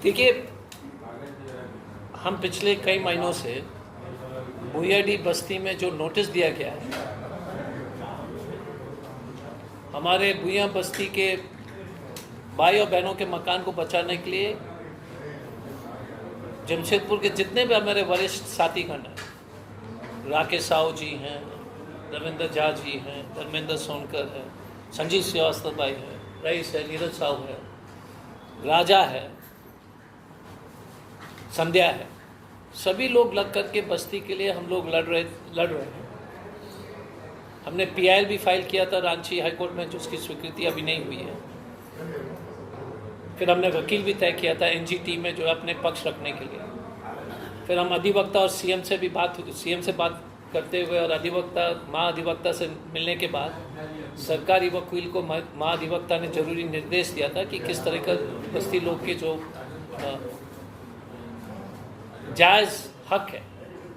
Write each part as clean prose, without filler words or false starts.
देखिए, हम पिछले कई महीनों से भुइयाडी बस्ती में जो नोटिस दिया गया है, हमारे भुइया बस्ती के भाई और बहनों के मकान को बचाने के लिए जमशेदपुर के जितने भी हमारे वरिष्ठ साथीगण हैं, राकेश साहू जी हैं, रविंद्र झा जी हैं, धर्मेंद्र सोनकर है, संजीव श्रीवास्तव भाई है, रईस है, नीरज साहू है, राजा है, संध्या है, सभी लोग लग करके बस्ती के लिए हम लोग लड़ रहे हैं। हमने PIL भी फाइल किया था रांची हाईकोर्ट में, जिसकी स्वीकृति अभी नहीं हुई है। फिर हमने वकील भी तय किया था NGT में, जो है अपने पक्ष रखने के लिए। फिर हम अधिवक्ता और CM से बात करते हुए और महाअधिवक्ता से मिलने के बाद सरकारी वकील को महाअधिवक्ता ने जरूरी निर्देश दिया था कि किस तरह का बस्ती लोग के जो जायज़ हक है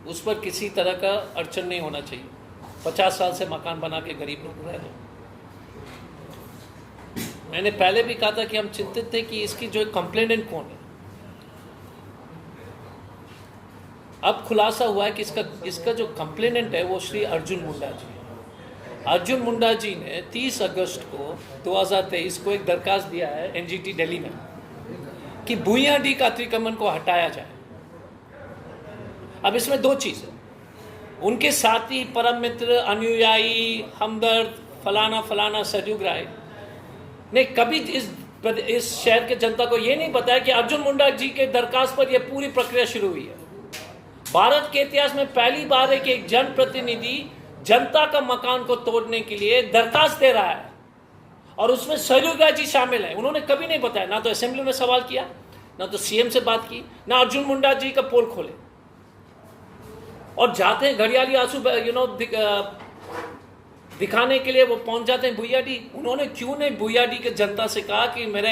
उस पर किसी तरह का अड़चन नहीं होना चाहिए। 50 साल से मकान बना के गरीब लोग रह रहे हैं। मैंने पहले भी कहा था कि हम चिंतित थे कि इसकी जो कंप्लेनेंट कौन है। अब खुलासा हुआ है कि इसका जो कंप्लेनेंट है वो श्री अर्जुन मुंडा जी है। अर्जुन मुंडा जी ने 30 अगस्त को 2023 को एक दरखास्त दिया है NGT दिल्ली में कि भुइयाडी का अतिक्रमण को हटाया जाए। अब इसमें दो चीज़ है, उनके साथी, परम मित्र, अनुयायी, हमदर्द, फलाना सहयोग राय ने कभी इस शहर के जनता को ये नहीं बताया कि अर्जुन मुंडा जी के दरखास्त पर यह पूरी प्रक्रिया शुरू हुई है। भारत के इतिहास में पहली बार है कि एक जनप्रतिनिधि जनता का मकान को तोड़ने के लिए दरखास्त दे रहा है और उसमें सहयोग राय जी शामिल है। उन्होंने कभी नहीं बताया, ना तो असेंबली में सवाल किया, ना तो CM से बात की, ना अर्जुन मुंडा जी का पोल खोले। और जाते हैं घड़ियाली आंसू दिखाने के लिए वो पहुंच जाते हैं भुइयाडी। उन्होंने क्यों नहीं भुइयाडी के जनता से कहा कि मेरे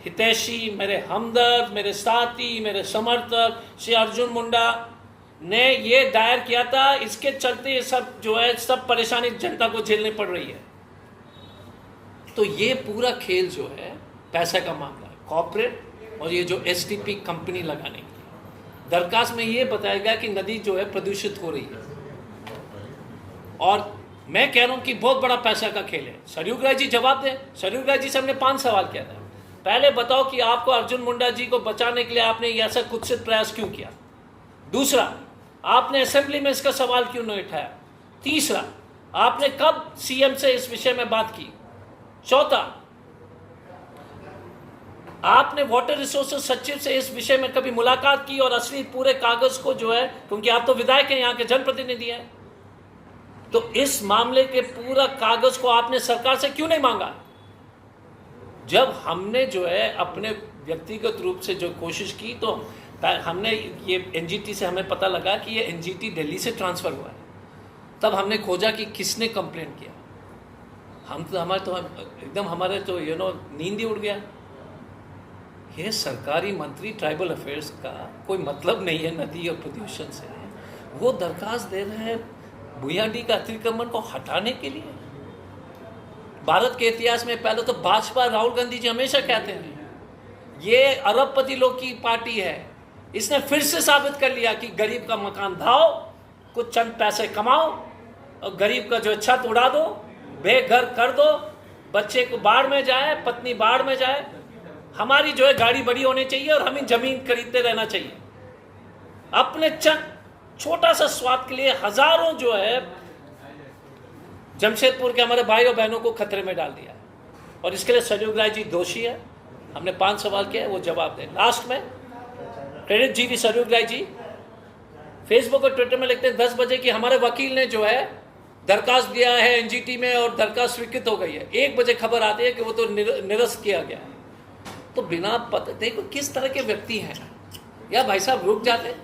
हितैषी, मेरे हमदर्द, मेरे साथी, मेरे समर्थक श्री अर्जुन मुंडा ने ये दायर किया था, इसके चलते ये सब जो है सब परेशानी जनता को झेलनी पड़ रही है। तो ये पूरा खेल जो है पैसे का मामला है, कॉर्पोरेट और ये जो STP कंपनी लगाने की। दरखास्त में ये बताया गया कि नदी जो है प्रदूषित हो रही है और मैं कह रहा हूं कि बहुत बड़ा पैसा का खेल है। सहयोग राय जी जवाब दें। सहयोग राय जी से हमने 5 सवाल किया था। पहले बताओ कि आपको अर्जुन मुंडा जी को बचाने के लिए आपने ऐसा कुत्सित प्रयास क्यों किया। दूसरा, आपने असेंबली में इसका सवाल क्यों नहीं उठाया। तीसरा, आपने कब CM से इस विषय में बात की। चौथा, आपने वाटर रिसोर्सेज सचिव से इस विषय में कभी मुलाकात की और असली पूरे कागज को जो है, क्योंकि आप तो विधायक हैं, यहाँ के जनप्रतिनिधि हैं, तो इस मामले के पूरा कागज को आपने सरकार से क्यों नहीं मांगा। जब हमने जो है अपने व्यक्तिगत रूप से जो कोशिश की तो हमने ये NGT से हमें पता लगा कि ये NGT दिल्ली से ट्रांसफ़र हुआ है। तब हमने खोजा कि किसने कंप्लेंट किया। हमारे तो नींद ही उड़ गया। ये सरकारी मंत्री ट्राइबल अफेयर्स का कोई मतलब नहीं है नदी और प्रदूषण से। वो दरखास्त दे रहे हैं भुइयाडी का अतिक्रमण को हटाने के लिए। भारत के इतिहास में पहले तो भाजपा, राहुल गांधी जी हमेशा कहते हैं ये अरबपति लोग की पार्टी है। इसने फिर से साबित कर लिया कि गरीब का मकान ढाओ, कुछ चंद पैसे कमाओ और गरीब का जो छत उड़ा दो, बेघर कर दो, बच्चे को बाढ़ में जाए, पत्नी बाढ़ में जाए। हमारी जो है गाड़ी बड़ी होनी चाहिए और हमें जमीन खरीदते रहना चाहिए। अपने छोटा सा स्वाद के लिए हजारों जो है जमशेदपुर के हमारे भाई और बहनों को खतरे में डाल दिया और इसके लिए सहयोग राय जी दोषी है। हमने 5 सवाल किए, वो जवाब दें। लास्ट में क्रेडिट जी भी सहयोग राय जी फेसबुक और ट्विटर में लिखते हैं 10 बजे कि हमारे वकील ने जो है दरखास्त दिया है NGT में और दरखास्त स्वीकृत हो गई है। 1 बजे खबर आती है कि वो तो निरस्त किया गया। तो बिना पता, देखो किस तरह के व्यक्ति हैं। या भाई साहब रुक जाते,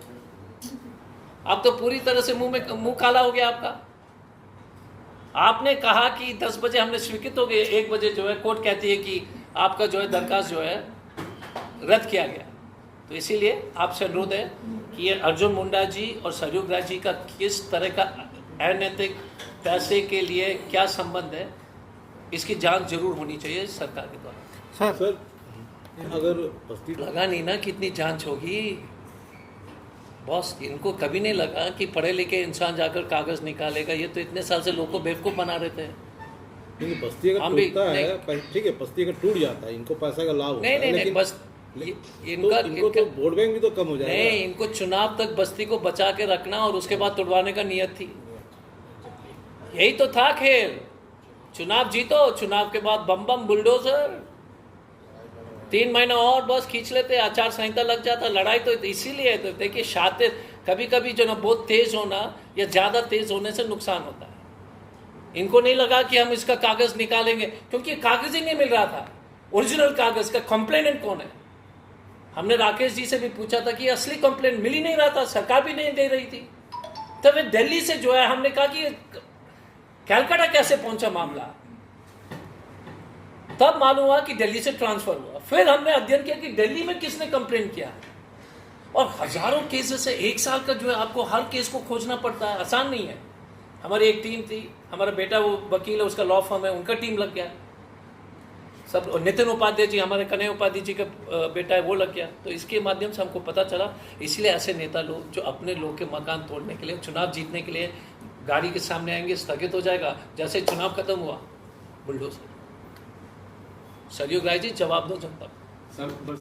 अब तो पूरी तरह से मुंह काला हो गया आपका। आपने कहा कि 10 बजे हमने स्वीकृत हो गए, 1 बजे जो है कोर्ट कहती है कि आपका जो है दरखास्त जो है रद्द किया गया। तो इसीलिए आपसे अनुरोध है कि ये अर्जुन मुंडा जी और सहयोग राय जी का किस तरह का अनैतिक पैसे के लिए क्या संबंध है, इसकी जांच जरूर होनी चाहिए सरकार के द्वारा। सर अगर बस्ती लगा नहीं ना कितनी जांच होगी बॉस। इनको कभी नहीं लगा कि पढ़े लिखे इंसान जाकर कागज निकालेगा। ये तो इतने साल से लोगों को बेवकूफ बना रहे थे। नहीं, बस्ती अगर हम भी टूटता है, ठीक है, बस्ती अगर टूट जाता है इनको पैसा का लाभ होता है, नहीं लेकिन बस इनको तो वोट बैंक भी तो कम हो जाएगा। नहीं, इनको चुनाव तक बस्ती को बचा के रखना और उसके बाद तुड़वाने का नियत थी। यही तो था खेल। चुनाव जीतो, चुनाव के बाद बम बम बुलडोजर, 3 महीना और बस खींच लेते, आचार संहिता लग जाता। लड़ाई तो इसीलिए तो देखिए, शातिर कभी कभी जो ना बहुत तेज होना या ज़्यादा तेज होने से नुकसान होता है। इनको नहीं लगा कि हम इसका कागज निकालेंगे, क्योंकि कागज ही नहीं मिल रहा था ओरिजिनल कागज का। कंप्लेनेंट कौन है? हमने राकेश जी से भी पूछा था कि असली कंप्लेंट मिल ही नहीं रहा था, सरकार भी नहीं दे रही थी। तब दिल्ली से जो है, हमने कहा कि कलकत्ता कैसे पहुंचा मामला, तब मालूम हुआ कि दिल्ली से ट्रांसफर हुआ। फिर हमने अध्ययन किया कि दिल्ली में किसने कंप्लेंट किया, और हजारों केसेस है। 1 साल का जो है आपको हर केस को खोजना पड़ता है, आसान नहीं है। हमारी एक टीम थी, हमारा बेटा वो वकील है, उसका लॉ फर्म है, उनका टीम लग गया सब। नितिन उपाध्याय जी, हमारे कन्हैया उपाध्याय जी का बेटा है, वो लग गया। तो इसके माध्यम से हमको पता चला। इसलिए ऐसे नेता लोग जो अपने लोग के मकान तोड़ने के लिए, चुनाव जीतने के लिए गाड़ी के सामने आएंगे, स्थगित हो जाएगा। जैसे चुनाव खत्म हुआ, बुलडोजर। सरयू राय जी, जवाब दो जनता को।